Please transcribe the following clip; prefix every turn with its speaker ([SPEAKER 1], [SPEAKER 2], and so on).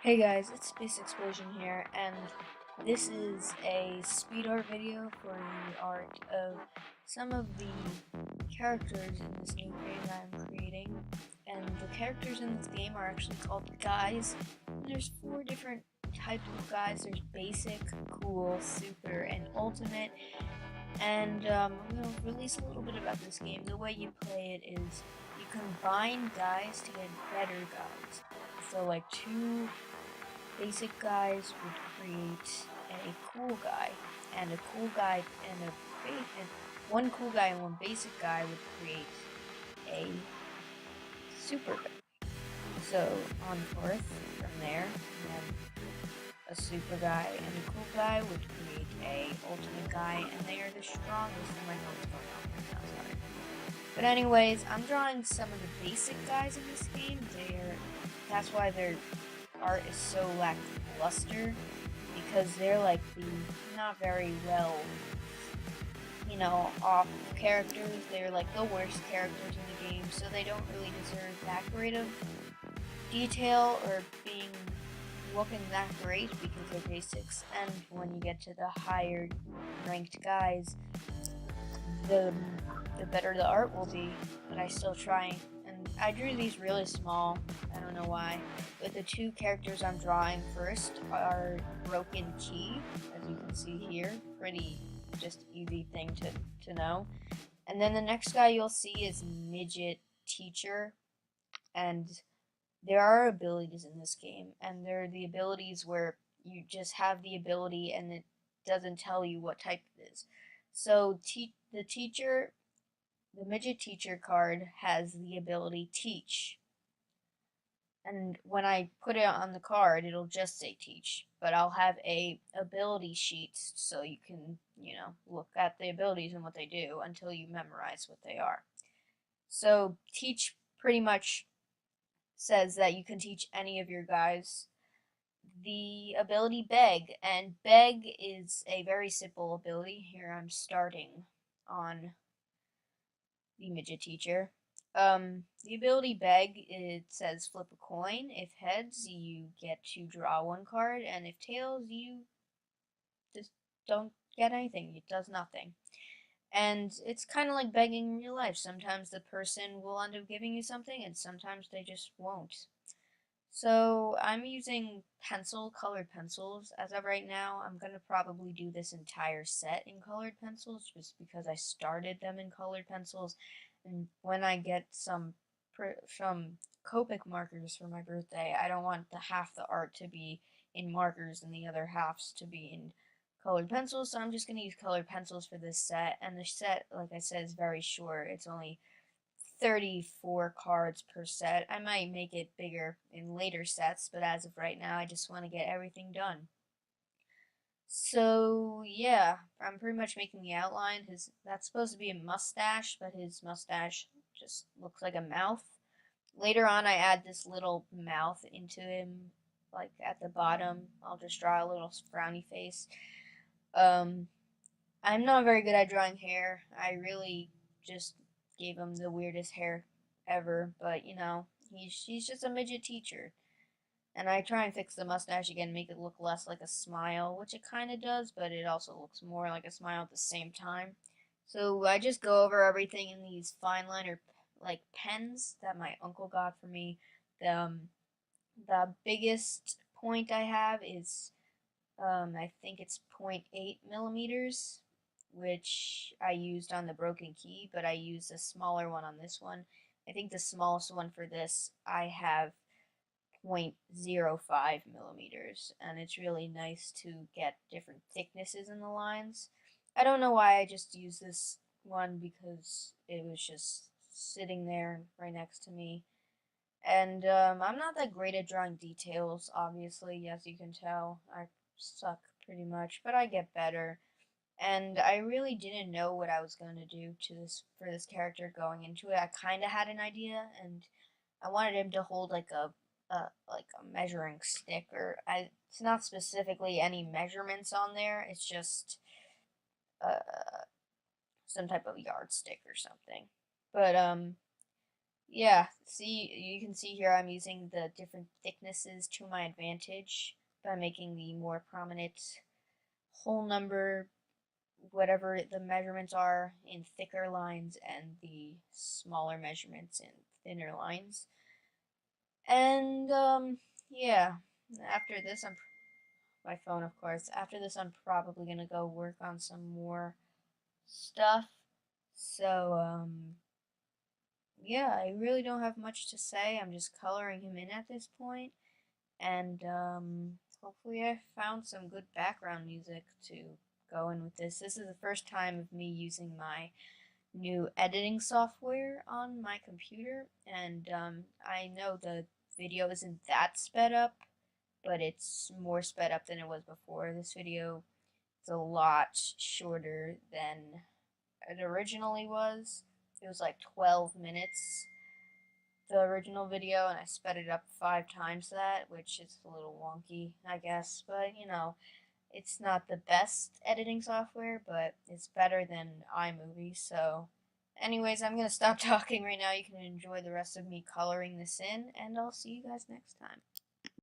[SPEAKER 1] Hey guys, it's Space Explosion here, and this is a speed art video for the art of some of the characters in this new game that I'm creating. And the characters in this game are actually called guys. And there's four different types of guys. There's basic, cool, super, and ultimate. And I'm going to release a little bit about this game. The way you play it is you combine guys to get better guys. So like two basic guys would create a cool guy, and a cool guy and one cool guy and one basic guy would create a super guy. So on Earth, from there, you have a super guy and a cool guy would create a ultimate guy, and they are the strongest. You might know what's going on right now, sorry. But anyways, I'm drawing some of the basic guys in this game. That's why their art is so lackluster, because they're like the not very well, off characters. They're like the worst characters in the game, so they don't really deserve that great of detail or looking that great because they're basics. And when you get to the higher ranked guys, the better the art will be. But I still try, and I drew these really small. I don't know why. But the two characters I'm drawing first are Broken Key, as you can see here. Pretty just easy thing to know. And then the next guy you'll see is Midget Teacher, and there are abilities in this game, and there are the abilities where you just have the ability and it doesn't tell you what type it is. So the Midget Teacher card has the ability Teach. And when I put it on the card, it'll just say Teach. But I'll have a ability sheet so you can, look at the abilities and what they do until you memorize what they are. So Teach pretty much says that you can teach any of your guys the ability Beg, and Beg is a very simple ability. Here I'm starting on the Midget Teacher. The ability Beg, it says flip a coin. If heads, you get to draw one card, and if tails, you just don't get anything. It does nothing. And it's kind of like begging in real life. Sometimes the person will end up giving you something, and sometimes they just won't. So I'm using colored pencils as of right now. I'm going to probably do this entire set in colored pencils just because I started them in colored pencils. And when I get some Copic markers for my birthday, I don't want the half the art to be in markers and the other halves to be in colored pencils. So I'm just going to use colored pencils for this set. And the set, like I said, is very short. It's only 34 cards per set. I might make it bigger in later sets, but as of right now, I just want to get everything done. So, yeah, I'm pretty much making the outline. That's supposed to be a mustache, but his mustache just looks like a mouth. Later on, I add this little mouth into him, like at the bottom. I'll just draw a little frowny face. I'm not very good at drawing hair. I really just gave him the weirdest hair ever, but he's just a midget teacher. And I try and fix the mustache again, make it look less like a smile, which it kind of does, but it also looks more like a smile at the same time. So I just go over everything in these fine liner like pens that my uncle got for me. The biggest point I have is I think it's 0.8 millimeters, which I used on the Broken Key, but I used a smaller one on this one. I think the smallest one for this I have 0.05 millimeters, and it's really nice to get different thicknesses in the lines. I don't know why I just used this one because it was just sitting there right next to me. And I'm not that great at drawing details, obviously, as you can tell. I suck pretty much, but I get better. And I really didn't know what I was going to do for this character going into it. I kind of had an idea, and I wanted him to hold like a measuring stick, it's not specifically any measurements on there. It's just uh, some type of yardstick or something. But Yeah, see, you can see here I'm using the different thicknesses to my advantage by making the more prominent whole number, whatever the measurements are, in thicker lines and the smaller measurements in thinner lines. And, yeah, after this, my phone, of course. After this, I'm probably gonna go work on some more stuff. So, yeah, I really don't have much to say. I'm just coloring him in at this point, and hopefully I found some good background music to go in with this. This is the first time of me using my new editing software on my computer, and I know the video isn't that sped up, but it's more sped up than it was before. This video is a lot shorter than it originally was. It was like 12 minutes, the original video, and I sped it up 5 times that, which is a little wonky, I guess. But, it's not the best editing software, but it's better than iMovie. So, anyways, I'm going to stop talking right now. You can enjoy the rest of me coloring this in, and I'll see you guys next time.